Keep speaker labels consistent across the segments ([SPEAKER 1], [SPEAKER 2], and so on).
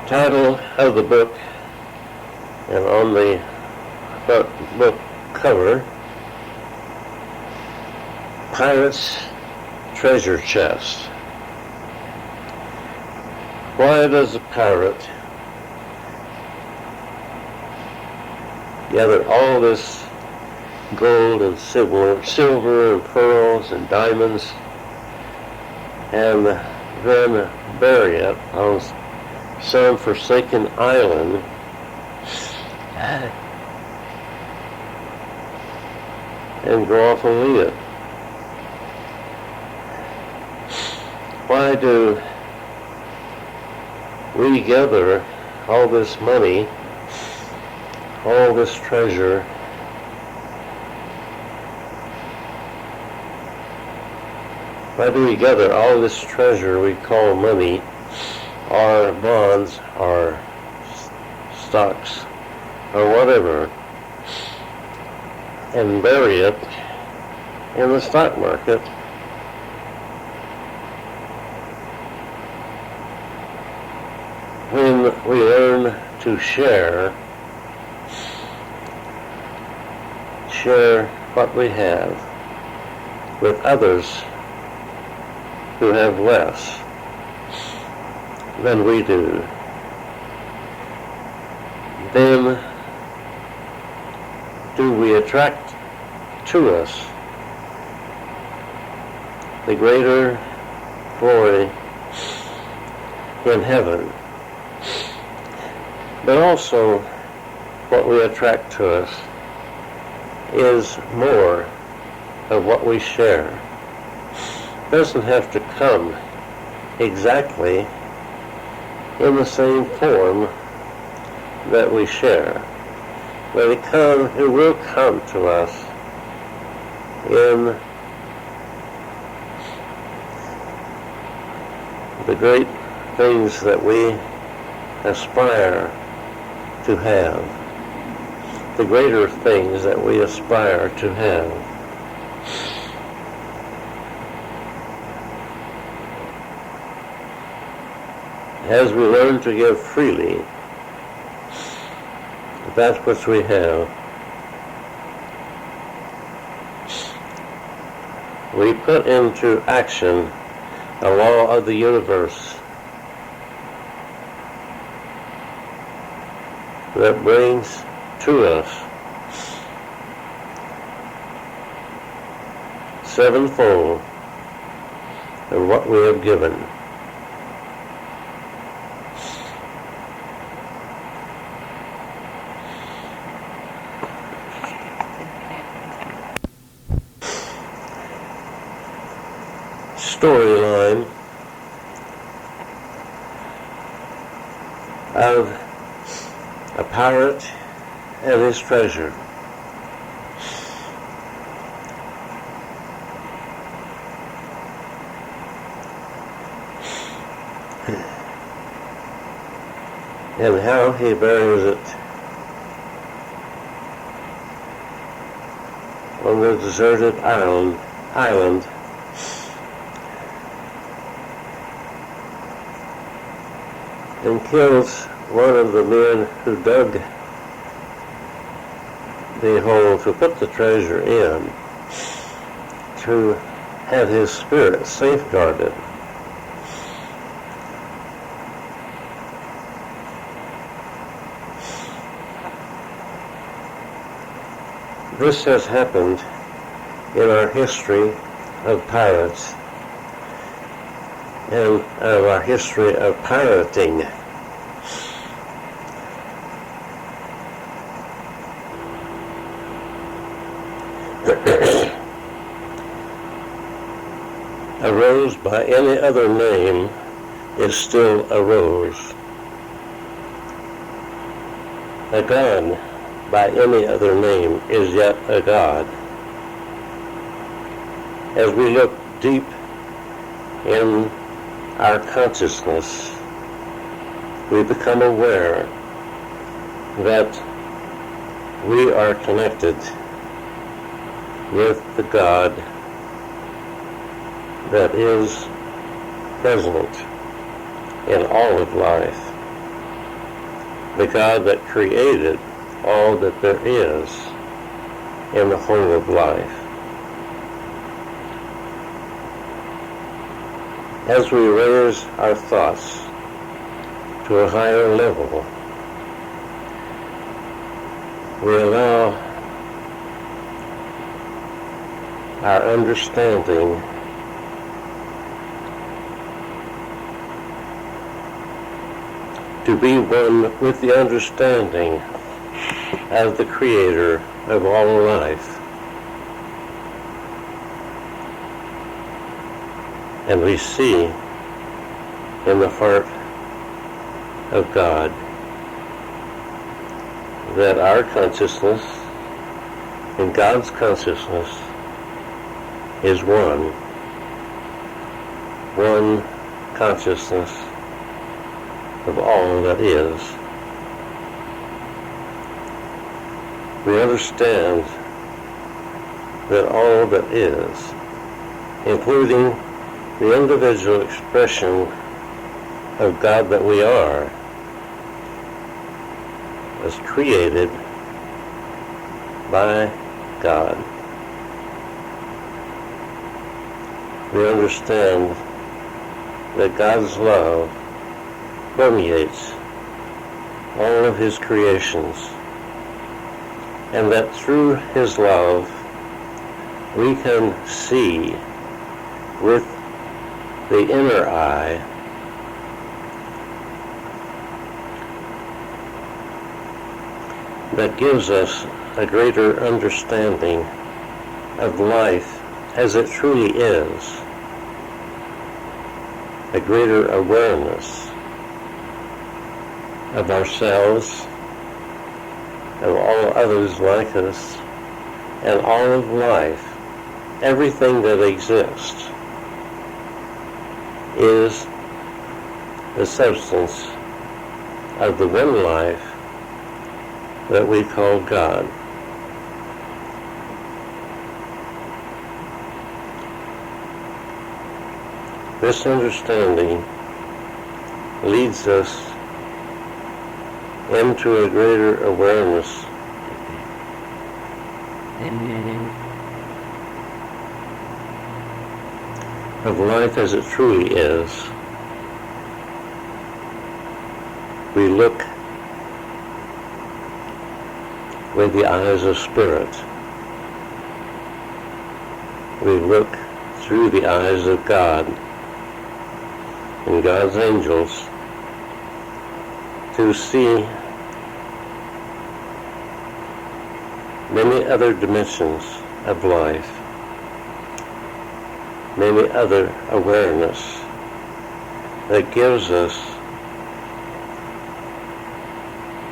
[SPEAKER 1] Title of the book, and on the book cover, Pirate's Treasure Chest. Why does a pirate gather all this gold and silver and pearls and diamonds and then bury it on some forsaken island and go off and leave it? Why do we gather all this money, all this treasure, why do we gather all this treasure we call money, or bonds, or stocks, or whatever, and bury it in the stock market when we learn to share what we have with others who have less than we do? Then do we attract to us the greater glory in heaven, but also what we attract to us is more of what we share. It doesn't have to come exactly in the same form that we share, but it will come to us in the great things that we aspire to have, the greater things that we aspire to have. As we learn to give freely that which we have, we put into action the law of the universe that brings to us sevenfold of what we have given. Storyline of a pirate and his treasure. And how he buries it on the deserted island and kills one of the men who dug the hole to put the treasure in, to have his spirit safeguarded. This has happened in our history of pirates and of our history of pirating. A rose by any other name is still a rose. A god by any other name is yet a god. As we look deep in our consciousness, we become aware that we are connected with the God that is present in all of life. the God that created all that there is in the whole of life. As we raise our thoughts to a higher level, we allow our understanding to be one with the understanding of the Creator of all life. And we see in the heart of God that our consciousness and God's consciousness is one consciousness of all that is. We understand that all that is, including the individual expression of God that we are, was created by God. We understand that God's love permeates all of His creations, and that through His love we can see with the inner eye that gives us a greater understanding of life as it truly is, a greater awareness of ourselves, of all others like us, and all of life. Everything that exists is the substance of the one life that we call God. This understanding leads us into a greater awareness of life as it truly is. We look with the eyes of spirit. We look through the eyes of God and God's angels to see many other dimensions of life, many other awareness that gives us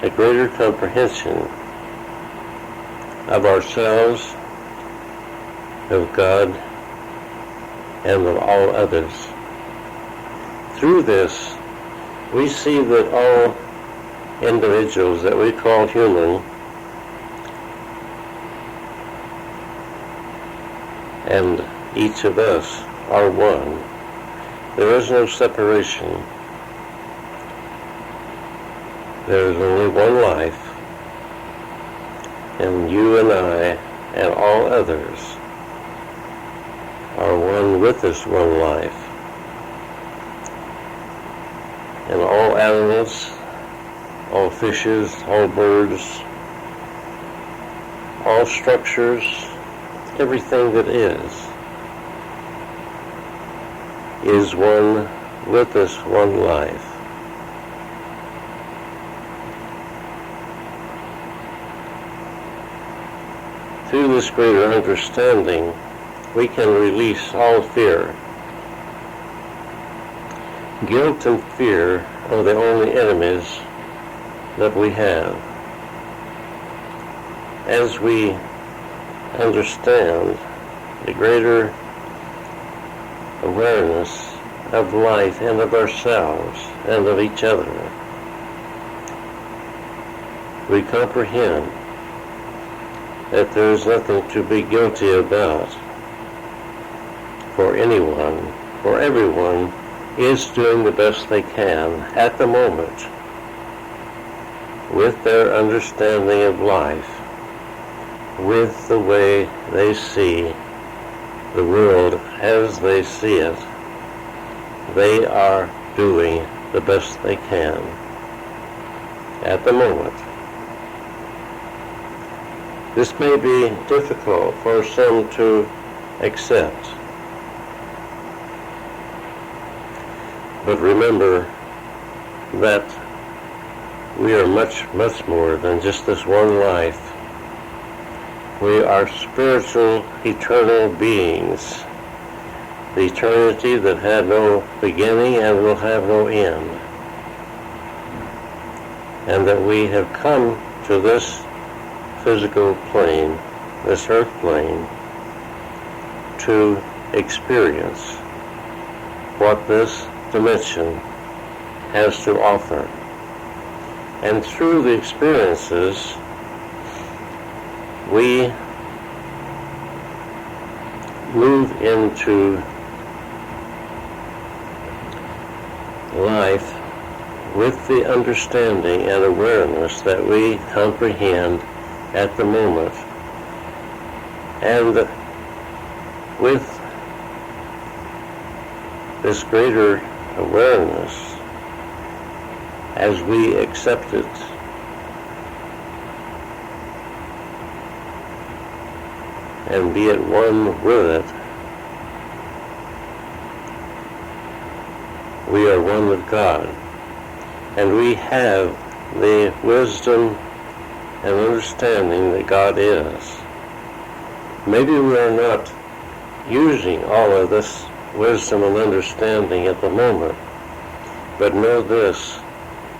[SPEAKER 1] a greater comprehension of ourselves, of God, and of all others. Through this, we see that all individuals that we call human and each of us are one. There is no separation. There is only one life, and you and I and all others are one with this one life. And all animals, all fishes, all birds, all structures, everything that is one with this one life. Through this greater understanding, we can release all fear. Guilt and fear are the only enemies that we have. As we understand the greater awareness of life and of ourselves and of each other, we comprehend that there is nothing to be guilty about for anyone, for everyone is doing the best they can at the moment. with their understanding of life, with the way they see the world as they see it, they are doing the best they can at the moment. This may be difficult for some to accept, but remember that we are much, much more than just this one life. We are spiritual, eternal beings, the eternity that had no beginning and will have no end, and that we have come to this physical plane, this earth plane, to experience what this dimension has to offer. And through the experiences, we move into life with the understanding and awareness that we comprehend at the moment, and with this greater awareness, as we accept it, and be at one with it, we are one with God, and we have the wisdom and understanding that God is. Maybe we are not using all of this wisdom and understanding at the moment, but know this,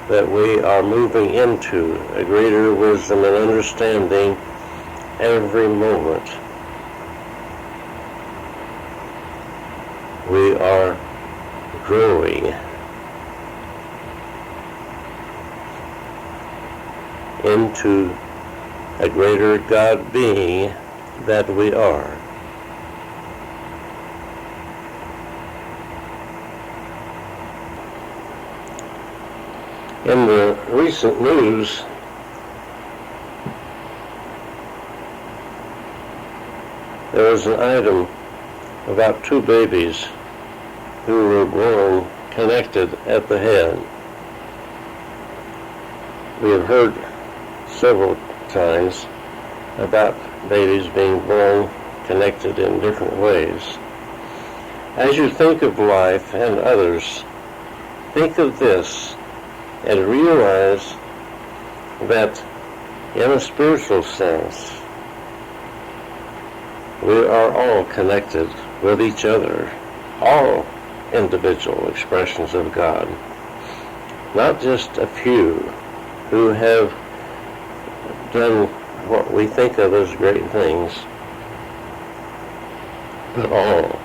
[SPEAKER 1] that we are moving into a greater wisdom and understanding every moment. We are growing into a greater God being that we are. In the recent news, there was an item about 2 babies who were born connected at the head. We have heard several times about babies being born connected in different ways. As you think of life and others, think of this and realize that in a spiritual sense, we are all connected with each other, all individual expressions of God, not just a few who have done what we think of as great things, but all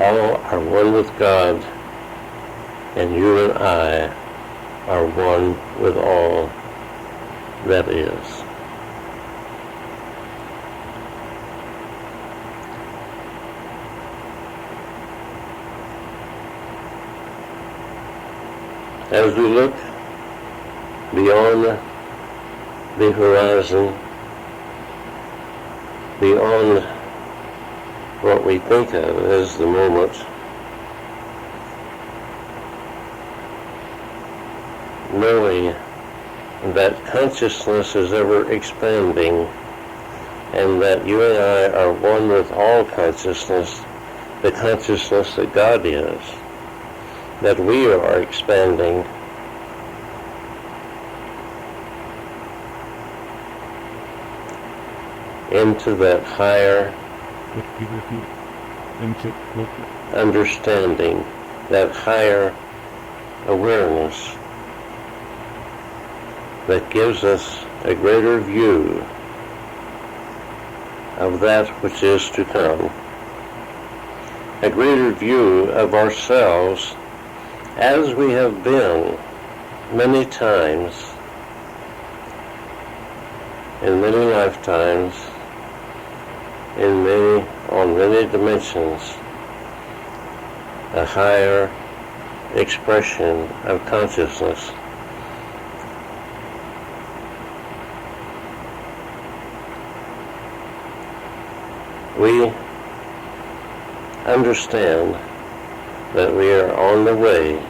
[SPEAKER 1] are one with God, and you and I are one with all that is. As we look beyond the horizon, beyond what we think of as the moment, knowing that consciousness is ever expanding, and that you and I are one with all consciousness, the consciousness that God is, that we are expanding into that higher understanding, that higher awareness that gives us a greater view of that which is to come, a greater view of ourselves as we have been many times, in many lifetimes, on many dimensions, a higher expression of consciousness. We understand that we are on the way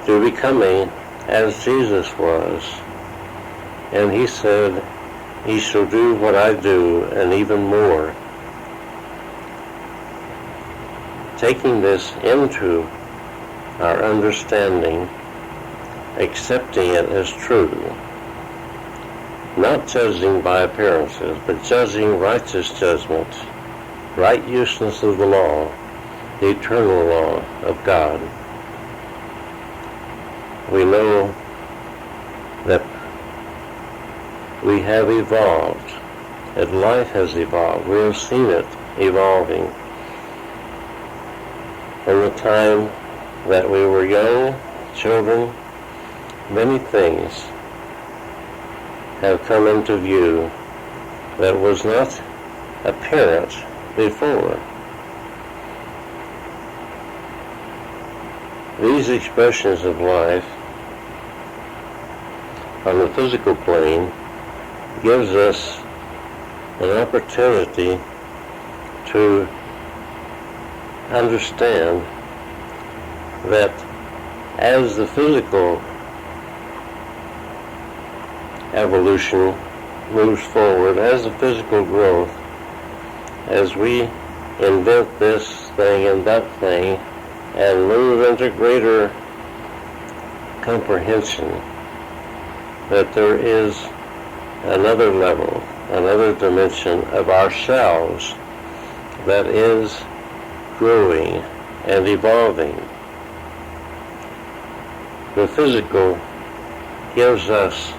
[SPEAKER 1] to becoming as Jesus was. And he said, "Ye shall do what I do, and even more." Taking this into our understanding, accepting it as true, not judging by appearances, but judging righteous judgment, right useness of the law, the eternal law of God. We know that we have evolved, that life has evolved. We have seen it evolving. From the time that we were young, children, many things have come into view that was not apparent before. These expressions of life on the physical plane gives us an opportunity to understand that as the physical evolution moves forward, as the physical growth, as we invent this thing and that thing and move into greater comprehension that there is another level, another dimension of ourselves that is growing and evolving. The physical gives us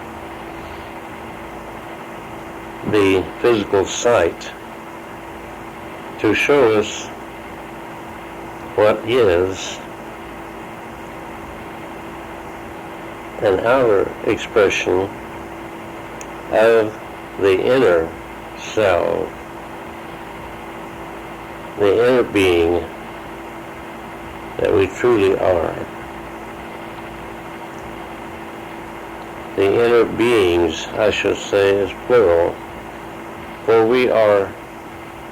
[SPEAKER 1] the physical sight to show us what is an outer expression of the inner self, the inner being that we truly are. The inner beings, I should say, is plural, for we are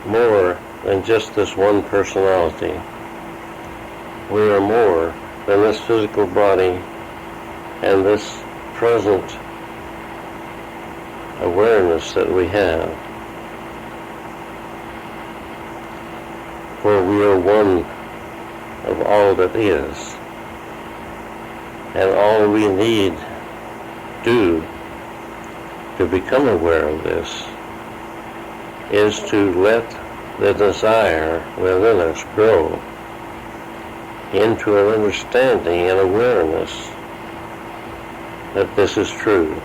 [SPEAKER 1] more than just this one personality. We are more than this physical body and this present awareness that we have. For we are one of all that is. And all we need do to become aware of this is to let the desire within us grow into an understanding and awareness that this is true.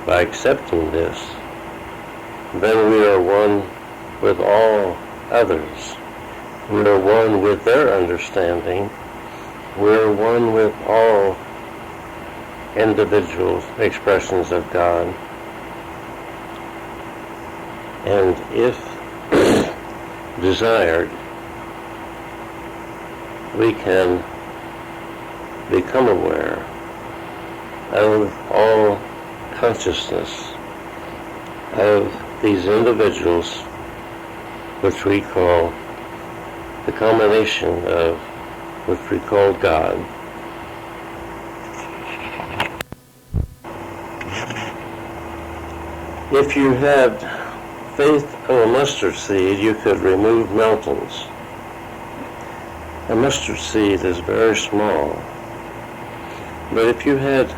[SPEAKER 1] By accepting this, then we are one with all others. We are one with their understanding. We are one with all individual expressions of God. And if desired, we can become aware of all consciousness of these individuals, which we call the combination of which we call God. If you had faith of a mustard seed, you could remove mountains. A mustard seed is very small, but if you had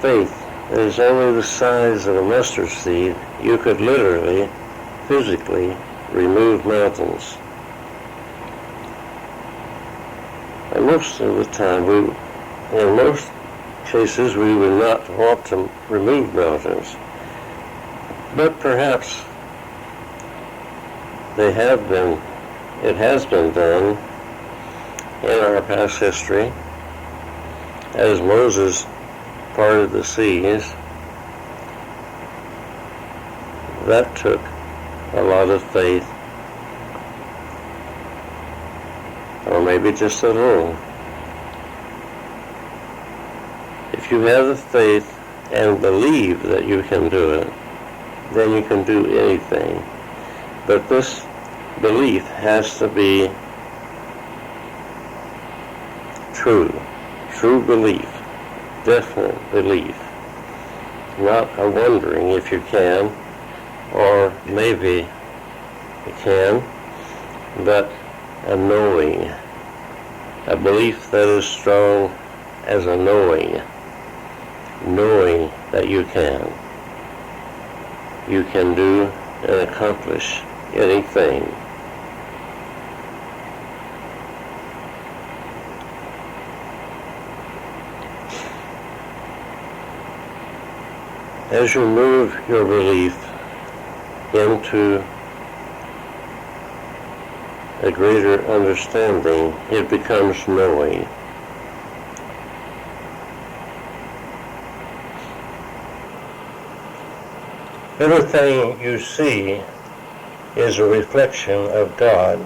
[SPEAKER 1] faith that is only the size of a mustard seed, you could literally, physically remove mountains. And most of the time, in most cases, we would not want to remove mountains. But perhaps it has been done in our past history, as Moses parted the seas. That took a lot of faith, or maybe just a little. If you have the faith and believe that you can do it, then you can do anything. But this belief has to be true belief, definite belief, not a wondering if you can, or maybe you can, but a knowing, a belief that is strong as a knowing that you can do and accomplish anything. As you move your belief into a greater understanding, it becomes knowing. Everything you see is a reflection of God.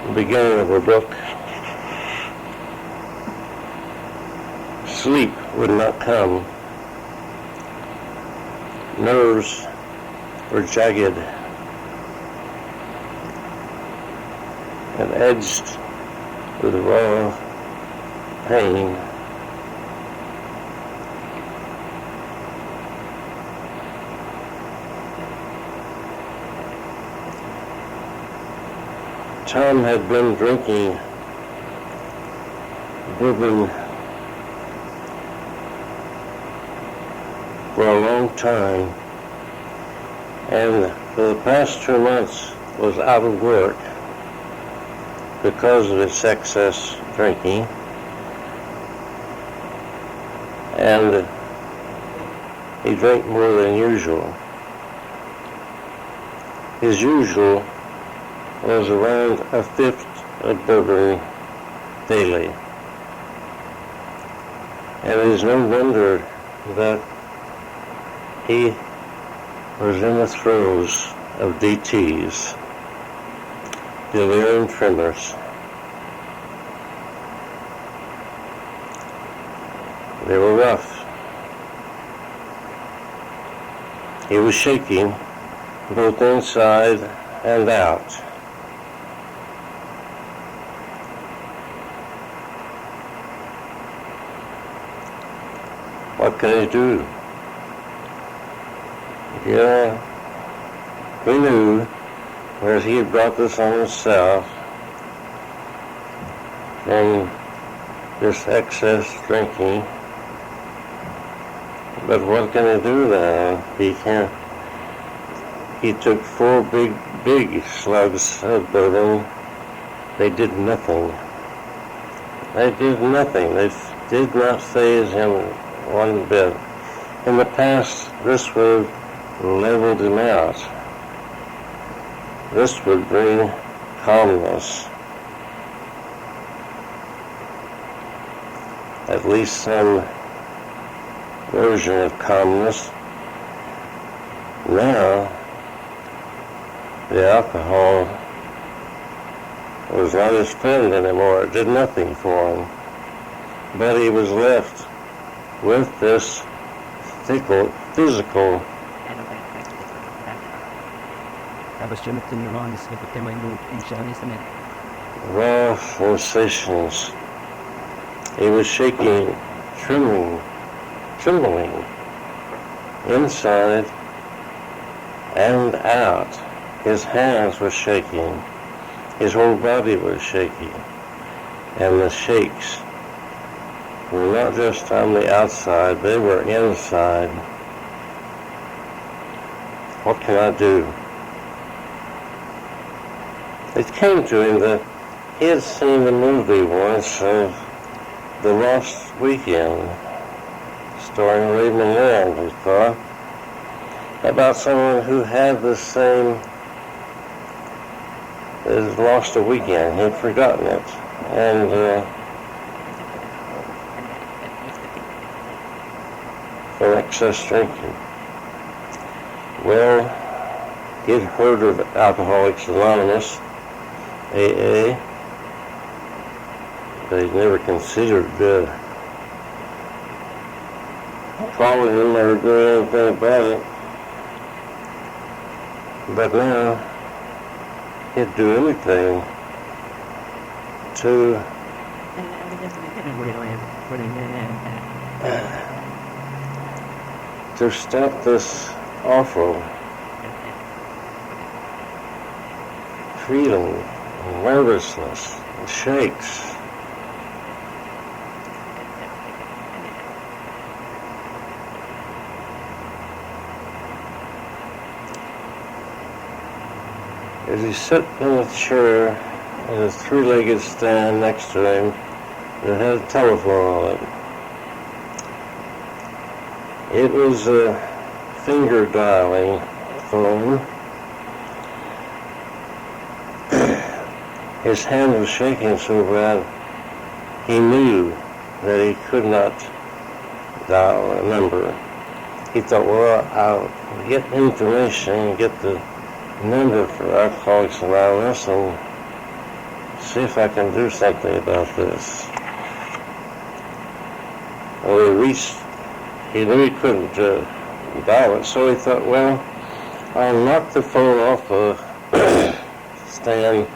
[SPEAKER 1] The beginning of a book, sleep would not come. Nerves were jagged and edged with raw pain. Tom had been drinking bourbon for a long time, and for the past 2 months was out of work because of its excess drinking, and he drank more than usual. His usual was around a fifth of bourbon daily. And it is no wonder that he was in the throes of DTs, delirium tremors. They were rough. He was shaking both inside and out. What can he do? Yeah, he knew, whereas he had brought this on himself from this excess drinking. But what can he do now? He can't. He took 4 big slugs of bourbon. They did nothing. They did nothing. They did not faze him one bit. In the past, this would have leveled him out. This would bring calmness. At least some version of calmness. Now, the alcohol was not his friend anymore. It did nothing for him. But he was left with this physical raw sensations. He was shaking, trembling, inside and out. His hands were shaking. His whole body was shaking. And the shakes were not just on the outside, they were inside. What can I do? It came to him that he had seen the movie once of The Lost Weekend, starring Raymond Land, he thought, about someone who had the same, has lost a weekend. He'd forgotten it. And excess drinking. Well, he'd heard of Alcoholics Anonymous, AA, but he'd never considered following them or doing anything about it. But now, he'd do anything to stop this awful feeling, nervousness, and shakes. As he sat in a chair in a three-legged stand next to him that had a telephone on it. It was a finger dialing phone. His hand was shaking so bad he knew that he could not dial a number. He thought, well, I'll get information, get the number for Alcoholics Anonymous and see if I can do something about this. Well, he knew he couldn't dial it, so he thought, well, I'll knock the phone off the stand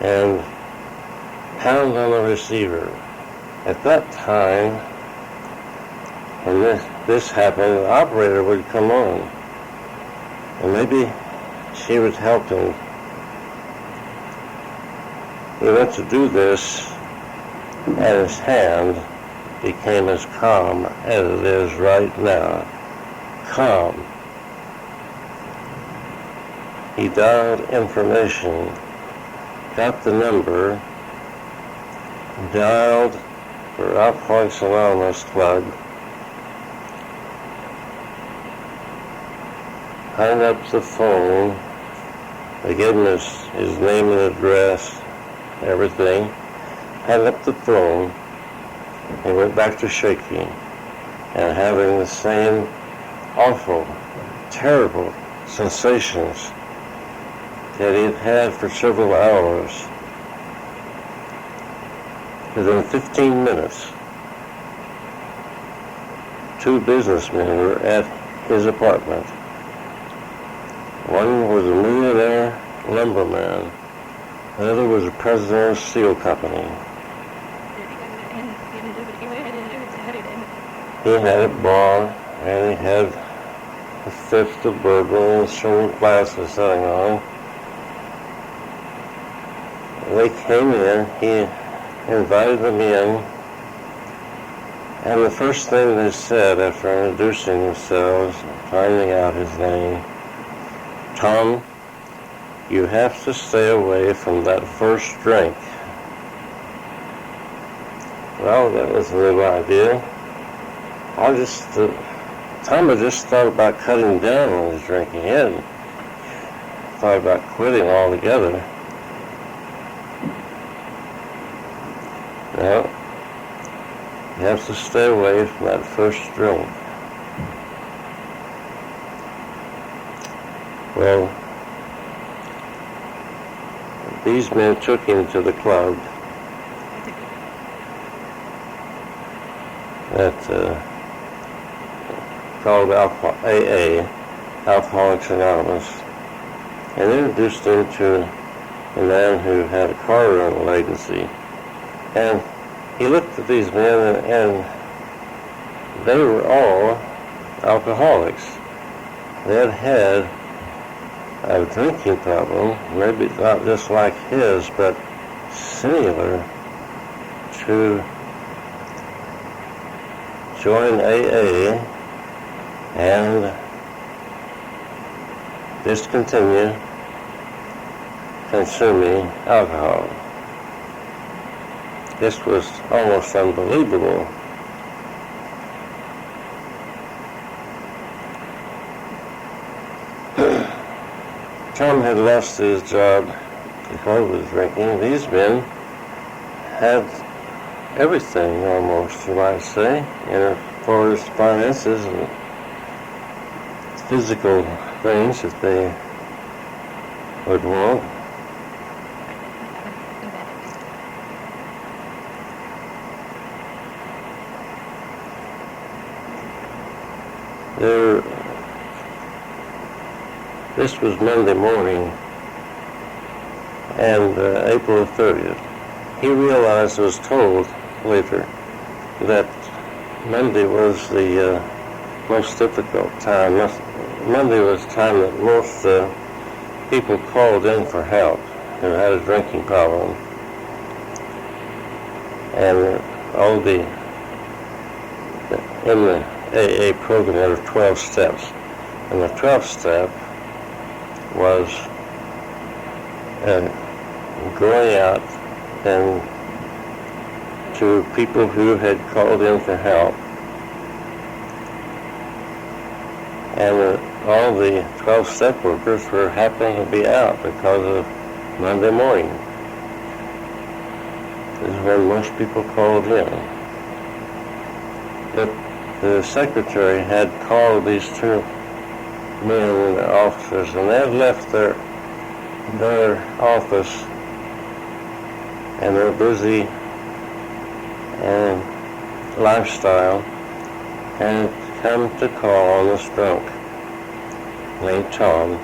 [SPEAKER 1] and pound on the receiver. At that time, when this happened, the operator would come on, and maybe she would help him. He went to do this, and his hand became as calm as it is right now. Calm. He dialed information, got the number, dialed for Alcoholics Anonymous Club, hung up the phone. They gave him his name and address, everything. Hung up the phone and went back to shaking and having the same awful, terrible sensations that he had had for several hours. Within 15 minutes, two businessmen were at his apartment. One was a millionaire lumberman. The other was the president of a steel company. He had a bar, and he had a fifth of bourbon and some glasses sitting on. They came in, he invited them in, and the first thing they said after introducing themselves, finding out his name, Tom, you have to stay away from that first drink. Well, that was a new idea. Tom had just thought about cutting down on his drinking. He hadn't thought about quitting altogether. No, you have to stay away from that first drink. Well, these men took him to the club that called AA, Alcoholics Anonymous, and introduced him to a man who had a car rental agency. And he looked at these men, and they were all alcoholics. They had had a drinking problem, maybe not just like his, but similar to join AA and discontinue consuming alcohol. This was almost unbelievable. Tom had lost his job before he was drinking. These men had everything almost, you might say, as far as finances, and physical things that they would want. This was Monday morning, and April 30th. He realized, was told later, that Monday was the most difficult time. Monday was the time that most people called in for help who had a drinking problem. And all in the AA program there were 12 steps. And the 12th step was going out and to people who had called in for help. And all the 12 step workers were happy to be out because of Monday morning. This is when most people called in. But the secretary had called these two men, officers, and they had left their office and their busy lifestyle and come to call on this drunk named Tom.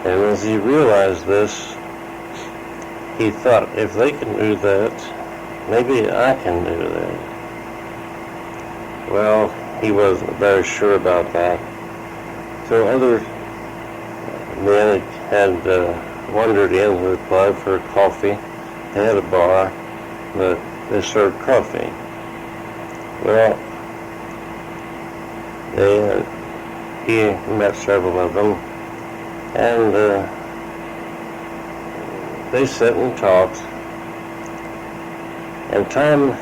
[SPEAKER 1] And as he realized this, he thought, if they can do that, maybe I can do that. Well, he wasn't very sure about that. So other men had wandered in to the club for coffee. They had a bar, but they served coffee. Well, he met several of them, and they sat and talked. And Tom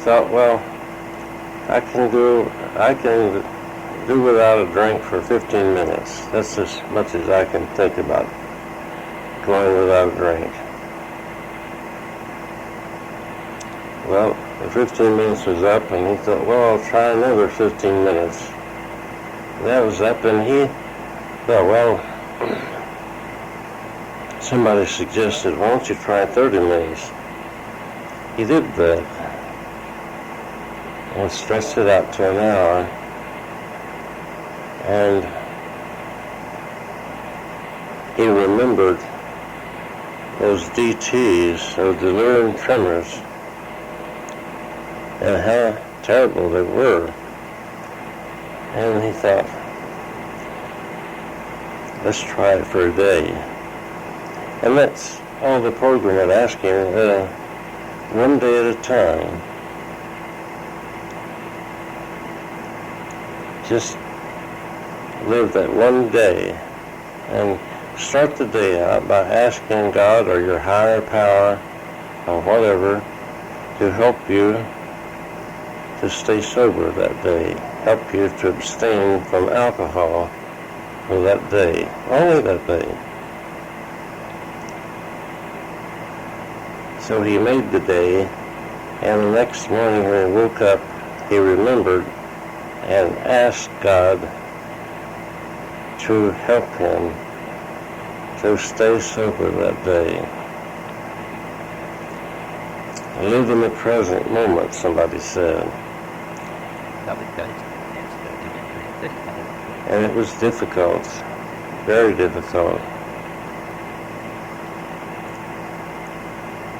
[SPEAKER 1] thought, well, I can do without a drink for 15 minutes. That's as much as I can think about going without a drink. Well, the 15 minutes was up, and he thought, well, I'll try another 15 minutes. That was up, and he thought, well, somebody suggested, why don't you try 30 minutes? He did that, and stretched it out to an hour, and he remembered those DTs, those delirium tremors, and how terrible they were. And he thought, let's try it for a day. And that's all the program had asked him, one day at a time. Just live that one day and start the day out by asking God or your higher power or whatever to help you to stay sober that day, help you to abstain from alcohol for that day, only that day. So he made the day, and the next morning when he woke up, he remembered and asked God to help him to stay sober that day. Live in the present moment, somebody said. And it was difficult, very difficult.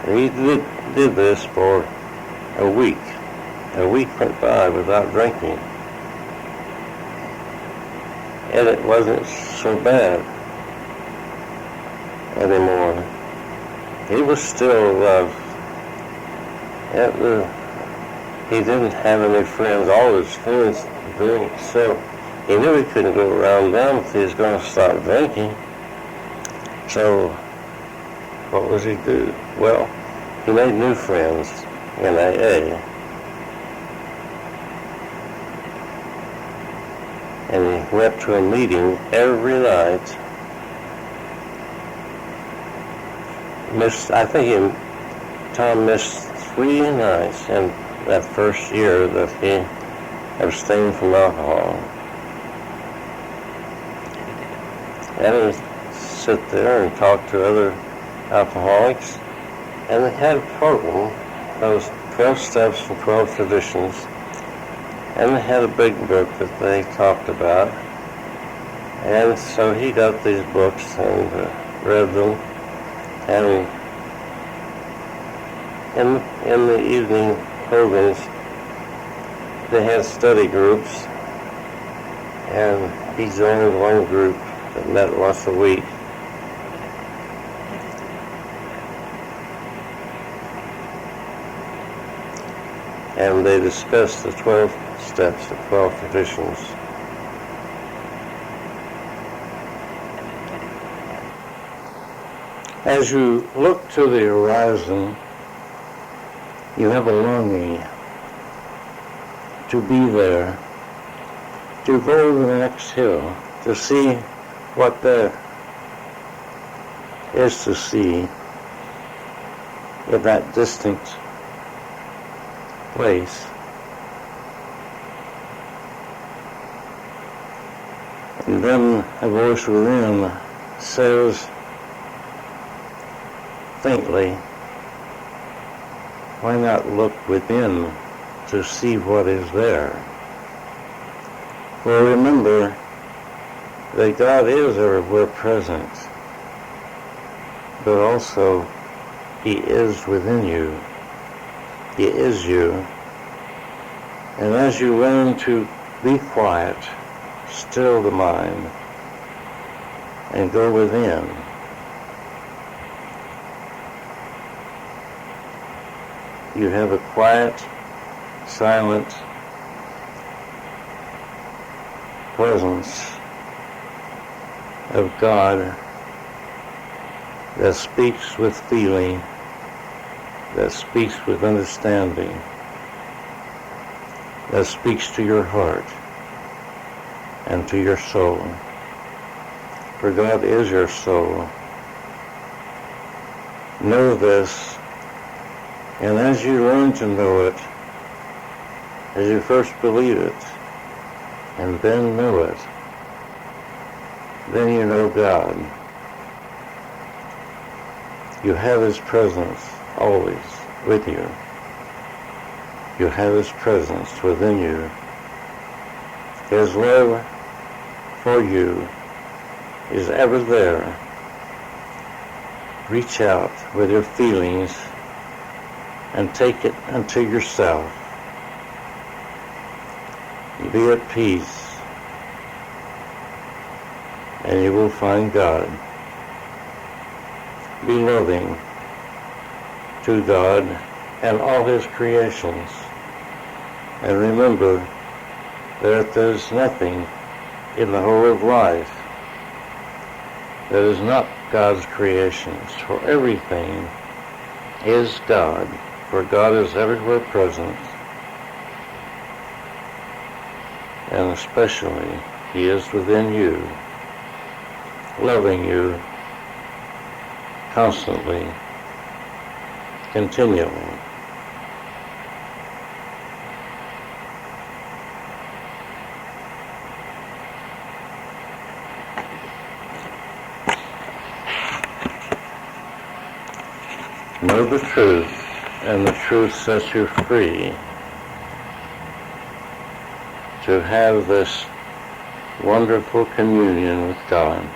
[SPEAKER 1] And he did this for a week. A week went by without drinking. And it wasn't so bad anymore. He was still he didn't have any friends. All his friends drank, so he knew he couldn't go around them if he was going to start drinking. So what was he do? Well, he made new friends in AA. And he went to a meeting every night. Tom missed 3 nights, and that first year that he abstained from alcohol. And he'd sit there and talk to other alcoholics, and they had a program, those 12 steps and 12 traditions, and they had a big book that they talked about. And so he got these books and read them, and in the evening programs, they had study groups, and he joined one group that met once a week. And they discussed the 12 steps, the 12 traditions. As you look to the horizon, you have a longing to be there, to go to the next hill, to see what there is to see in that distant place. And then a voice within says faintly, why not look within to see what is there? For remember that God is everywhere present, but also He is within you. He is you. And as you learn to be quiet, still the mind, and go within, you have a quiet, silent presence of God that speaks with feeling, that speaks with understanding, that speaks to your heart and to your soul. For God is your soul. Know this, and as you learn to know it, as you first believe it, and then know it, then you know God. You have His presence always with you. You have His presence within you. His love for you is ever there. Reach out with your feelings and take it unto yourself. Be at peace, and you will find God. Be loving to God and all His creations. And remember that there is nothing in the whole of life that is not God's creations. For everything is God, for God is everywhere present, and especially He is within you, loving you constantly, continually. Know the truth, and the truth sets you free to have this wonderful communion with God.